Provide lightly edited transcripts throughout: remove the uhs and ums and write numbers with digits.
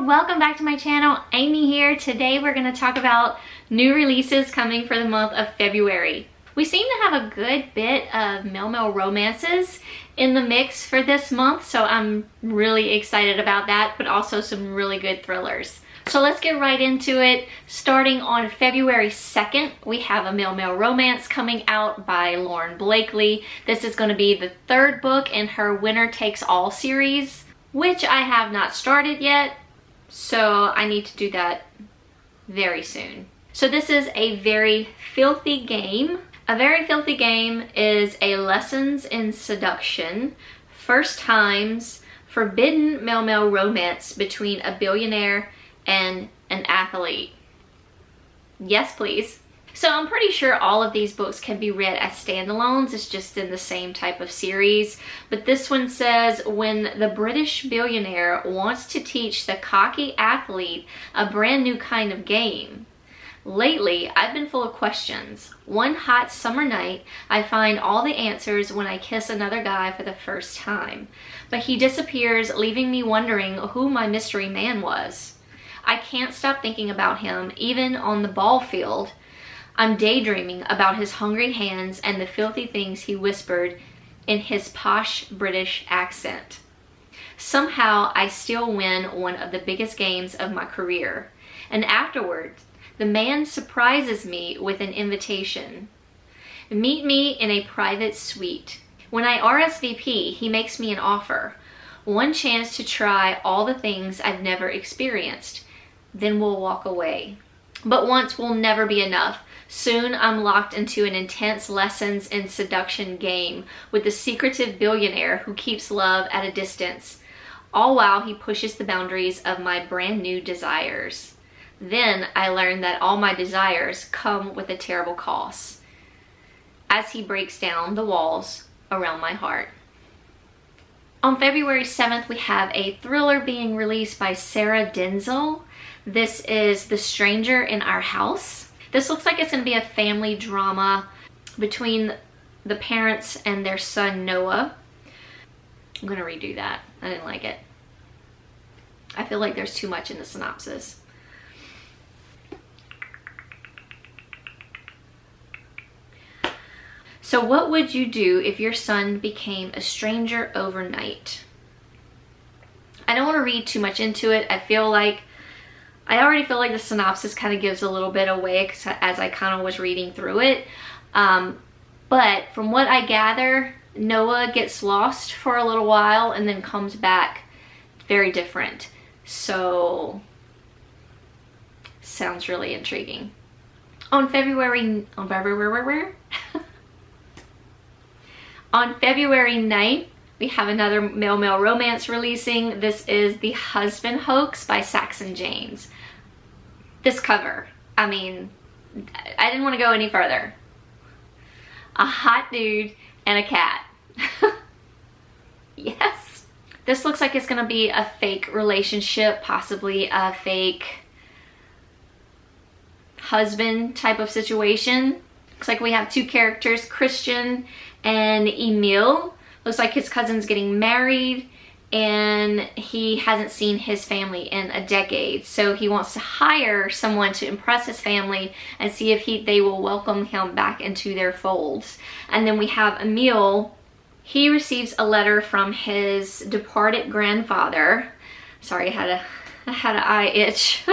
welcome back to my channel. Amy here. Today we're going to talk about new releases coming for the month of February. We seem to have a good bit of male romances in the mix for this month, so I'm really excited about that, but also some really good thrillers. So let's get right into it. Starting on February 2nd, we have a male romance coming out by Lauren Blakely. This is going to be the third book in her Winner Takes All series, which I have not started yet, so I need to do that very soon. So this is A Very Filthy Game. A Very Filthy Game is a lessons in seduction, first times, forbidden male romance between a billionaire and an athlete. Yes, please. So I'm pretty sure all of these books can be read as standalones. It's just in the same type of series. But this one says, when the British billionaire wants to teach the cocky athlete a brand new kind of game. Lately, I've been full of questions. One hot summer night, I find all the answers when I kiss another guy for the first time. But he disappears, leaving me wondering who my mystery man was. I can't stop thinking about him, even on the ball field. I'm daydreaming about his hungry hands and the filthy things he whispered in his posh British accent. Somehow, I still win one of the biggest games of my career. And afterwards, the man surprises me with an invitation. Meet me in a private suite. When I RSVP, he makes me an offer. One chance to try all the things I've never experienced. Then we'll walk away. But once will never be enough. Soon I'm locked into an intense lessons in seduction game with the secretive billionaire who keeps love at a distance, all while he pushes the boundaries of my brand new desires. Then I learn that all my desires come with a terrible cost as he breaks down the walls around my heart. On February 7th, we have a thriller being released by Sarah Denzel. This is The Stranger in Our House. This looks like it's going to be a family drama between the parents and their son Noah. I'm going to redo that. I didn't like it. I feel like there's too much in the synopsis. So what would you do if your son became a stranger overnight? I don't want to read too much into it. I already feel like the synopsis kind of gives a little bit away as I kind of was reading through it. But from what I gather, Noah gets lost for a little while and then comes back very different. So, sounds really intriguing. On February 9th, we have another male romance releasing. This is The Husband Hoax by Saxon James. This cover, I mean, I didn't want to go any further. A hot dude and a cat. Yes. This looks like it's going to be a fake relationship, possibly a fake husband type of situation. Looks like we have two characters, Christian and Emil. Looks like his cousin's getting married and he hasn't seen his family in a decade. So he wants to hire someone to impress his family and see if they will welcome him back into their folds. And then we have Emil. He receives a letter from his departed grandfather. Sorry, I had an eye itch.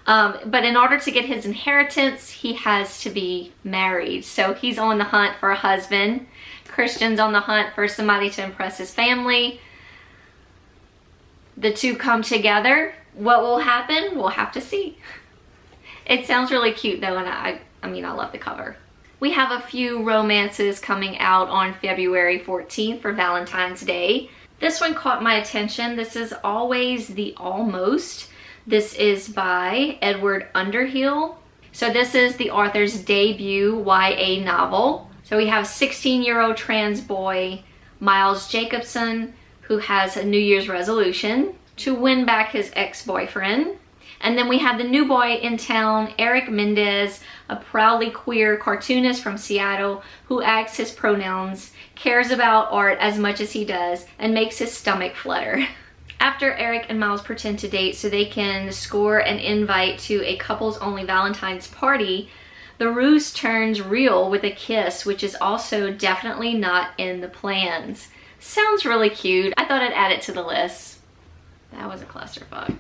But in order to get his inheritance, he has to be married. So he's on the hunt for a husband. Christian's on the hunt for somebody to impress his family. The two come together. What will happen? We'll have to see. It sounds really cute though, and I mean, I love the cover. We have a few romances coming out on February 14th for Valentine's Day. This one caught my attention. This is Always the Almost. This is by Edward Underhill. So this is the author's debut YA novel. So we have 16-year-old trans boy Miles Jacobson, who has a New Year's resolution to win back his ex-boyfriend. And then we have the new boy in town, Eric Mendez, a proudly queer cartoonist from Seattle who acts his pronouns, cares about art as much as he does, and makes his stomach flutter. After Eric and Miles pretend to date so they can score an invite to a couples-only Valentine's party, the ruse turns real with a kiss, which is also definitely not in the plans. Sounds really cute. I thought I'd add it to the list. That was a clusterfuck.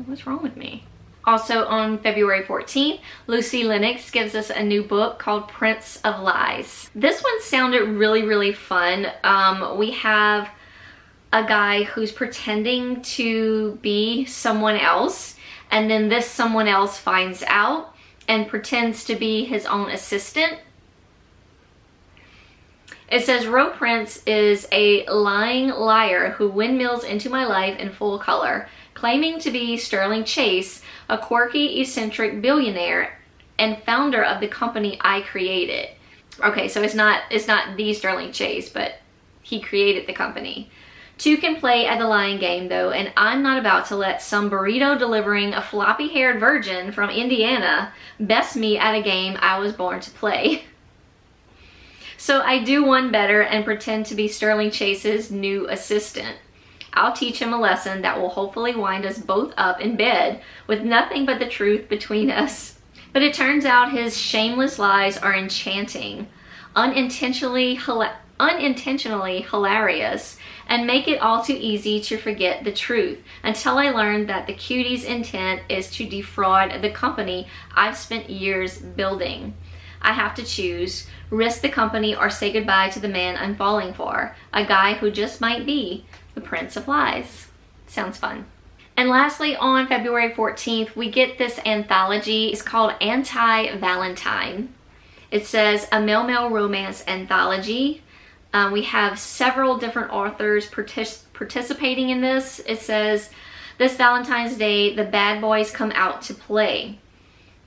What's wrong with me? Also on February 14th, Lucy Lennox gives us a new book called Prince of Lies. This one sounded really, really fun. We have a guy who's pretending to be someone else, and then this someone else finds out and pretends to be his own assistant. It says, Ro Prince is a lying liar who windmills into my life in full color, claiming to be Sterling Chase, a quirky, eccentric billionaire and founder of the company I created. Okay, so it's not the Sterling Chase, but he created the company. Two can play at the lying game though, and I'm not about to let some burrito delivering a floppy-haired virgin from Indiana best me at a game I was born to play. So I do one better and pretend to be Sterling Chase's new assistant. I'll teach him a lesson that will hopefully wind us both up in bed with nothing but the truth between us. But it turns out his shameless lies are enchanting, unintentionally hilarious, and make it all too easy to forget the truth until I learn that the cutie's intent is to defraud the company I've spent years building. I have to choose, risk the company or say goodbye to the man I'm falling for, a guy who just might be the Prince of Lies. Sounds fun. And lastly, on February 14th, we get this anthology. It's called Antivalentine. It says a male-male romance anthology. We have several different authors participating in this. It says, this Valentine's Day, the bad boys come out to play.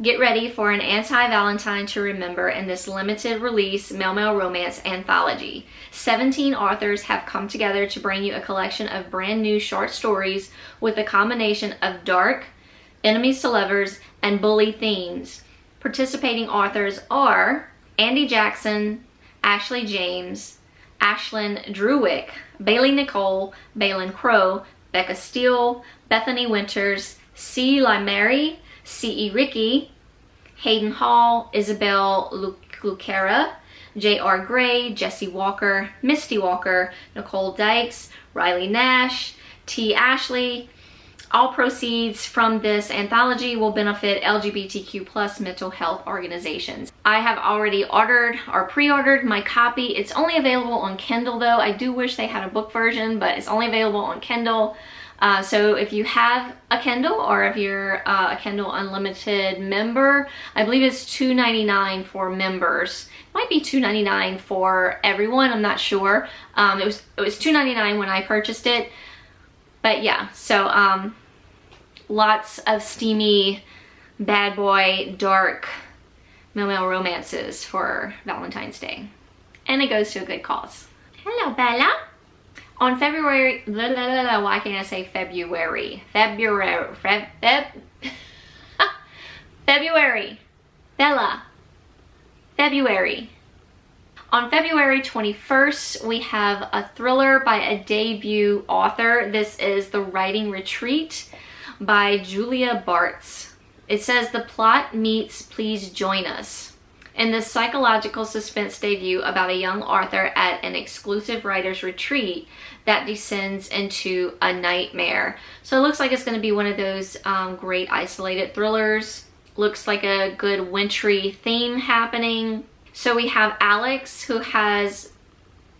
Get ready for an anti-Valentine to remember in this limited release male-male romance anthology. 17 authors have come together to bring you a collection of brand new short stories with a combination of dark, enemies to lovers, and bully themes. Participating authors are Andy Jackson, Ashley James, Ashlyn Druick, Bailey Nicole, Balin Crow, Becca Steele, Bethany Winters, C. Limary, C.E. Ricky, Hayden Hall, Isabel Lucara, J.R. Gray, Jesse Walker, Misty Walker, Nicole Dykes, Riley Nash, T. Ashley. All proceeds from this anthology will benefit LGBTQ+ mental health organizations. I have already ordered or pre-ordered my copy. It's only available on Kindle though. I do wish they had a book version, but it's only available on Kindle. So if you have a Kindle or if you're a Kindle Unlimited member, I believe it's $2.99 for members. It might be $2.99 for everyone, I'm not sure. It was $2.99 when I purchased it. But yeah, so lots of steamy, bad boy, dark, male-male romances for Valentine's Day. And it goes to a good cause. Hello, Bella. On February, why can't I say February? February. Bella. February. On February 21st, we have a thriller by a debut author. This is The Writing Retreat by Julia Bartz. It says the plot meets Please Join Us. In this psychological suspense debut about a young author at an exclusive writer's retreat that descends into a nightmare. So it looks like it's going to be one of those great isolated thrillers. Looks like a good wintry theme happening. So we have Alex, who has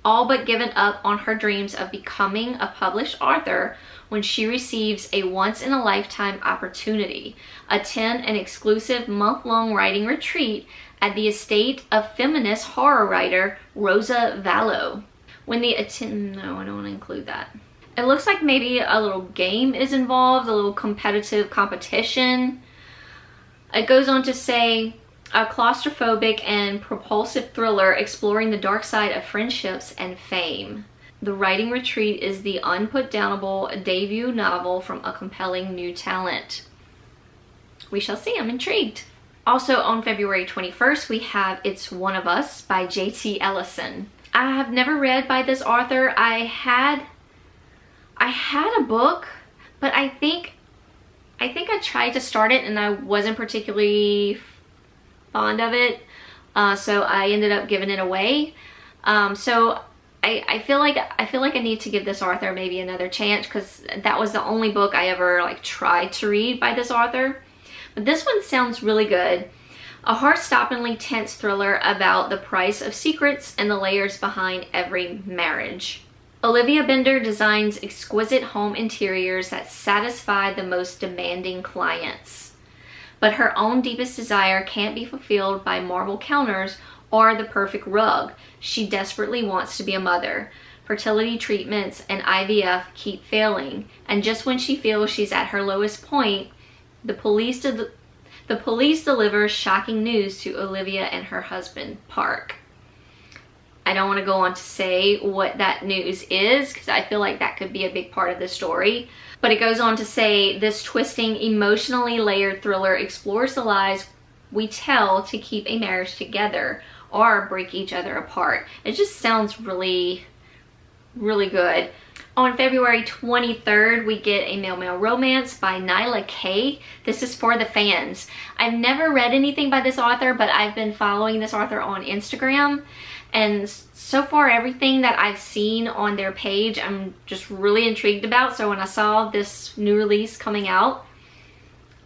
all but given up on her dreams of becoming a published author when she receives a once-in-a-lifetime opportunity. Attend an exclusive month-long writing retreat at the estate of feminist horror writer Rosa Vallow. No, I don't want to include that. It looks like maybe a little game is involved, a little competitive competition. It goes on to say, a claustrophobic and propulsive thriller exploring the dark side of friendships and fame. The Writing Retreat is the unputdownable debut novel from a compelling new talent. We shall see, I'm intrigued. Also on February 21st, we have It's One of Us by J.T. Ellison. I have never read by this author. I I had a book, but I think I tried to start it and I wasn't particularly fond of it, so I ended up giving it away. So I feel like I need to give this author maybe another chance, because that was the only book I ever like tried to read by this author. But this one sounds really good. A heart-stoppingly tense thriller about the price of secrets and the layers behind every marriage. Olivia Bender designs exquisite home interiors that satisfy the most demanding clients. But her own deepest desire can't be fulfilled by marble counters or the perfect rug. She desperately wants to be a mother. Fertility treatments and IVF keep failing, and just when she feels she's at her lowest point, the police deliver shocking news to Olivia and her husband, Park. I don't want to go on to say what that news is, because I feel like that could be a big part of the story. But it goes on to say, this twisting, emotionally layered thriller explores the lies we tell to keep a marriage together or break each other apart. It just sounds really, really good. On February 23rd, we get a male-male romance by Nyla K. This is for the fans. I've never read anything by this author, but I've been following this author on Instagram. And so far, everything that I've seen on their page, I'm just really intrigued about. So when I saw this new release coming out,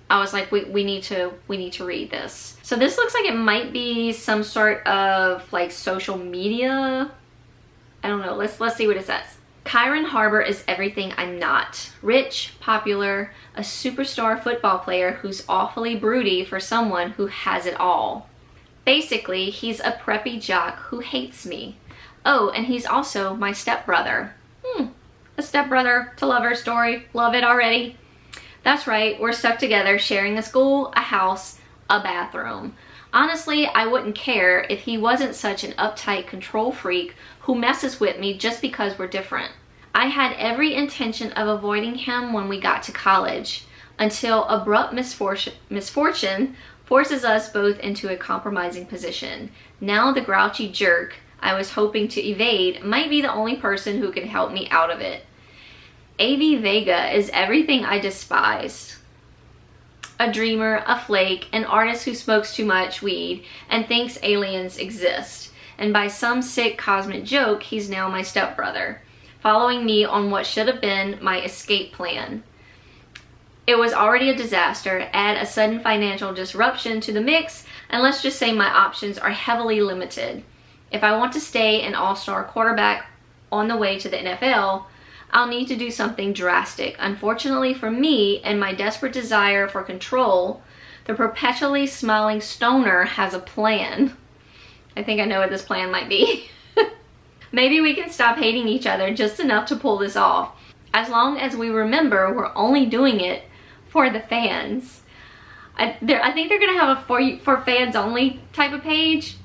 I was like, we need to read this. So this looks like it might be some sort of like social media. I don't know. Let's see what it says. Kyron Harbor is everything I'm not. Rich, popular, a superstar football player who's awfully broody for someone who has it all. Basically, he's a preppy jock who hates me. Oh, and he's also my stepbrother. A stepbrother to lover story. Love it already. That's right, we're stuck together, sharing a school, a house, a bathroom. Honestly, I wouldn't care if he wasn't such an uptight control freak who messes with me just because we're different. I had every intention of avoiding him when we got to college, until abrupt misfortune forces us both into a compromising position. Now the grouchy jerk I was hoping to evade might be the only person who can help me out of it. A.V. Vega is everything I despised. A dreamer, a flake, an artist who smokes too much weed and thinks aliens exist. And by some sick cosmic joke, he's now my stepbrother, following me on what should have been my escape plan. It was already a disaster. Add a sudden financial disruption to the mix, and let's just say my options are heavily limited. If I want to stay an all-star quarterback on the way to the NFL, I'll need to do something drastic. Unfortunately for me and my desperate desire for control, the perpetually smiling stoner has a plan. I think I know what this plan might be. Maybe we can stop hating each other just enough to pull this off. As long as we remember we're only doing it for the fans. I think they're gonna have a for fans only type of page.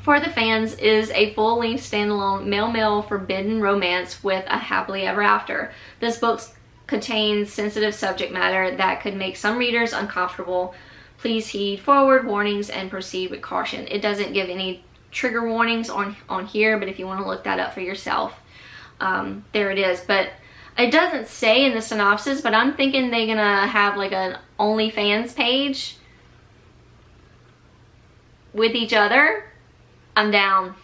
For the Fans is a full-length standalone male-male forbidden romance with a happily ever after. This book contains sensitive subject matter that could make some readers uncomfortable. Please heed forward warnings and proceed with caution. It doesn't give any trigger warnings on here, but if you want to look that up for yourself, there it is. But it doesn't say in the synopsis, but I'm thinking they're gonna have like an OnlyFans page with each other. I'm down.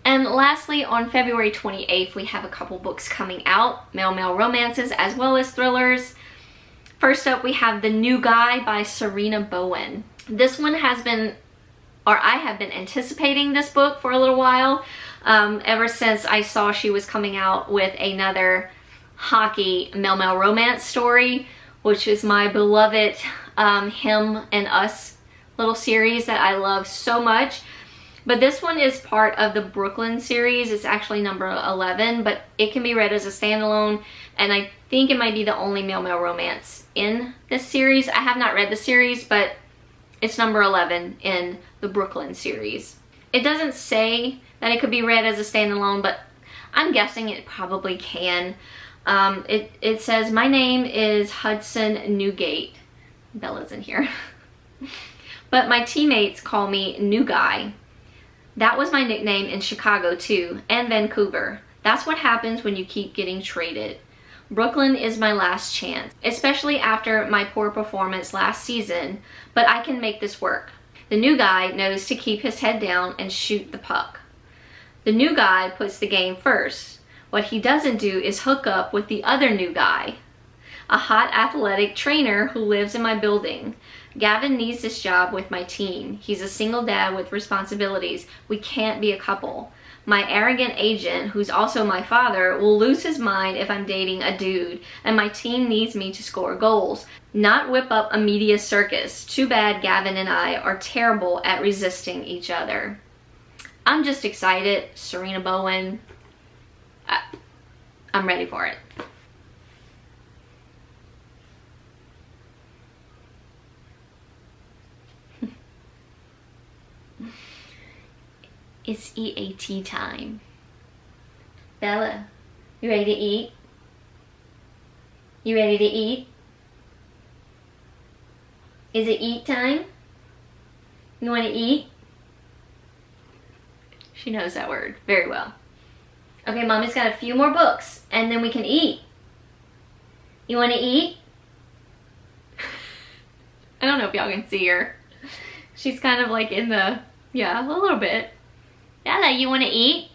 And lastly, on February 28th, we have a couple books coming out, male-male romances as well as thrillers. First up, we have The New Guy by Serena Bowen. This one has been, or I have been anticipating this book for a little while, ever since I saw she was coming out with another hockey male-male romance story, which is my beloved Him and Us little series that I love so much. But this one is part of the Brooklyn series. It's actually number 11, but it can be read as a standalone, and I think it might be the only male-male romance in this series. I have not read the series, but it's number 11 in the Brooklyn series. It doesn't say that it could be read as a standalone, but I'm guessing it probably can. It says, my name is Hudson Newgate. Bella's in here. But my teammates call me New Guy. That was my nickname in Chicago too, and Vancouver. That's what happens when you keep getting traded. Brooklyn is my last chance, especially after my poor performance last season, but I can make this work. The new guy knows to keep his head down and shoot the puck. The new guy puts the game first. What he doesn't do is hook up with the other new guy, a hot athletic trainer who lives in my building. Gavin needs this job with my team. He's a single dad with responsibilities. We can't be a couple. My arrogant agent, who's also my father, will lose his mind if I'm dating a dude, and my team needs me to score goals, not whip up a media circus. Too bad Gavin and I are terrible at resisting each other. I'm just excited. Serena Bowen. I'm ready for it. It's EAT time. Bella, you ready to eat? You ready to eat? Is it eat time? You want to eat? She knows that word very well. Okay, Mommy's got a few more books and then we can eat. You want to eat? I don't know if y'all can see her. She's kind of like in the, yeah, a little bit. Bella, you want to eat?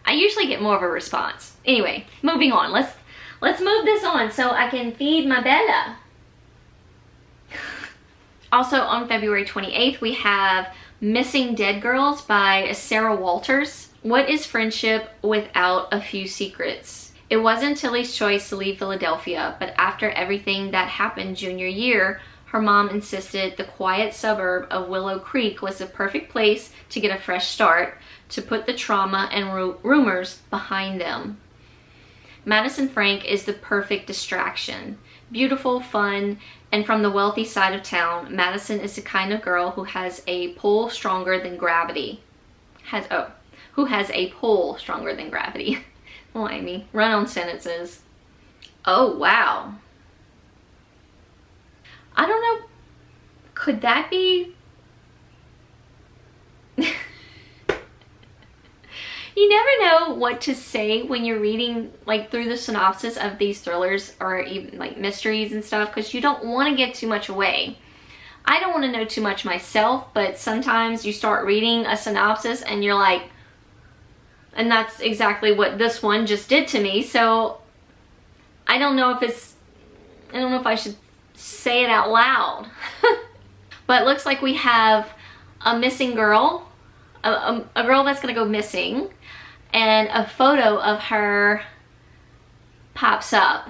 I usually get more of a response. Anyway, moving on. Let's move this on so I can feed my Bella. Also on February 28th, we have Missing Dead Girls by Sarah Walters. What is friendship without a few secrets? It wasn't Tilly's choice to leave Philadelphia, but after everything that happened junior year, her mom insisted the quiet suburb of Willow Creek was the perfect place to get a fresh start, to put the trauma and rumors behind them. Madison Frank is the perfect distraction. Beautiful, fun, and from the wealthy side of town, Madison is the kind of girl who has a pull stronger than gravity. Who has a pull stronger than gravity. Oh, Aimee, run on sentences. Oh, wow. I don't know, could that be? You never know what to say when you're reading like through the synopsis of these thrillers or even like mysteries and stuff, because you don't want to give too much away. I don't want to know too much myself, but sometimes you start reading a synopsis and you're like, and that's exactly what this one just did to me. So I don't know if I should say it out loud. But it looks like we have a missing girl, a girl that's gonna go missing, and a photo of her pops up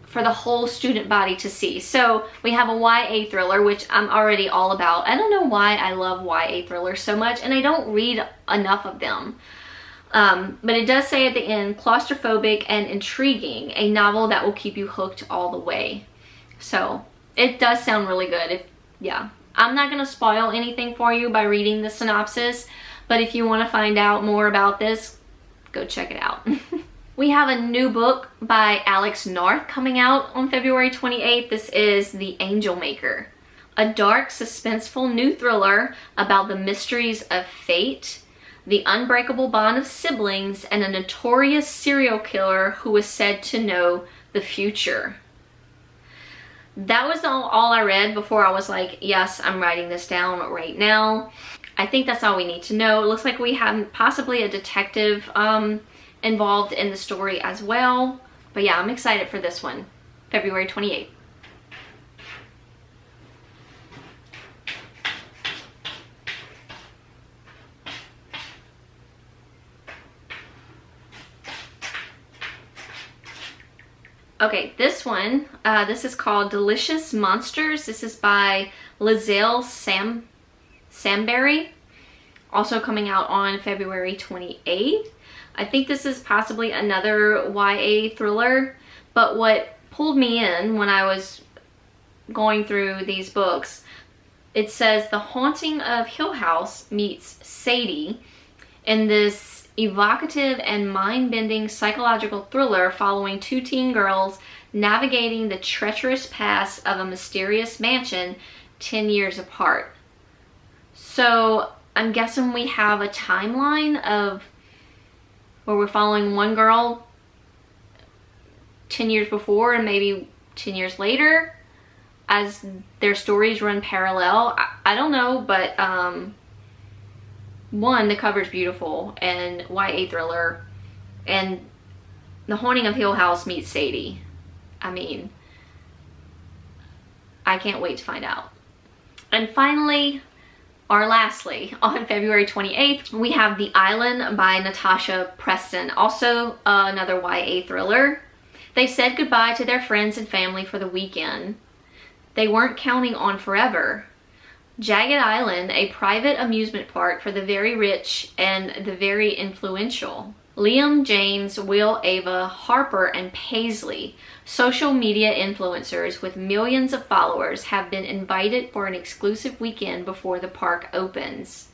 for the whole student body to see. So we have a YA thriller, which I'm already all about. I don't know why I love YA thrillers so much, and I don't read enough of them. But it does say at the end, claustrophobic and intriguing, a novel that will keep you hooked all the way. So it does sound really good. Yeah, I'm not gonna spoil anything for you by reading the synopsis, but if you want to find out more about this, go check it out. We have a new book by Alex North coming out on February 28th. This is The Angel Maker, a dark, suspenseful new thriller about the mysteries of fate, the unbreakable bond of siblings, and a notorious serial killer who is said to know the future. That was all I read before I was like, yes, I'm writing this down right now. I think that's all we need to know. It looks like we have possibly a detective involved in the story as well. But yeah, I'm excited for this one, February 28th. Okay, this one, this is called Delicious Monsters. This is by Lizelle Samberry, also coming out on February 28th. I think this is possibly another YA thriller, but what pulled me in when I was going through these books, it says The Haunting of Hill House meets Sadie in this evocative and mind-bending psychological thriller following two teen girls navigating the treacherous past of a mysterious mansion 10 years apart. So I'm guessing we have a timeline of where we're following one girl 10 years before and maybe 10 years later as their stories run parallel. I don't know, but one, the cover's beautiful and YA thriller, and The Haunting of Hill House meets Sadie. I mean, I can't wait to find out. And finally, or lastly, on February 28th, we have The Island by Natasha Preston, also another YA thriller. They said goodbye to their friends and family for the weekend. They weren't counting on forever. Jagged Island, a private amusement park for the very rich and the very influential. Liam, James, Will, Ava, Harper, and Paisley, social media influencers with millions of followers, have been invited for an exclusive weekend before the park opens.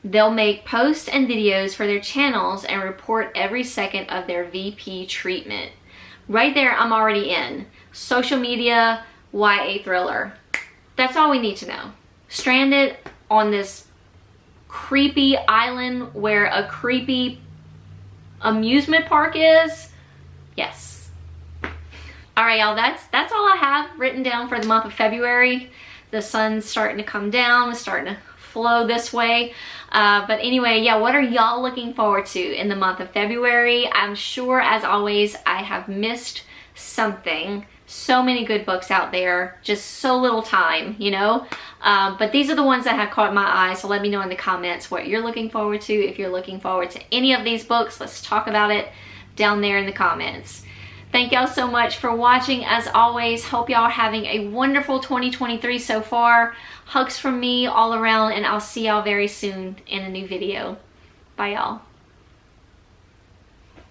They'll make posts and videos for their channels and report every second of their VP treatment. Right there, I'm already in. Social media, YA thriller. That's all we need to know. Stranded on this creepy island where a creepy amusement park is. Yes. All right, y'all, that's all I have written down for the month of February. The sun's starting to come down, it's starting to flow this way. But anyway, yeah, what are y'all looking forward to in the month of February? I'm sure, as always, I have missed something. So many good books out there, just so little time, you know? But these are the ones that have caught my eye, so let me know in the comments what you're looking forward to. If you're looking forward to any of these books, let's talk about it down there in the comments. Thank y'all so much for watching. As always, hope y'all are having a wonderful 2023 so far. Hugs from me all around, and I'll see y'all very soon in a new video. Bye, y'all.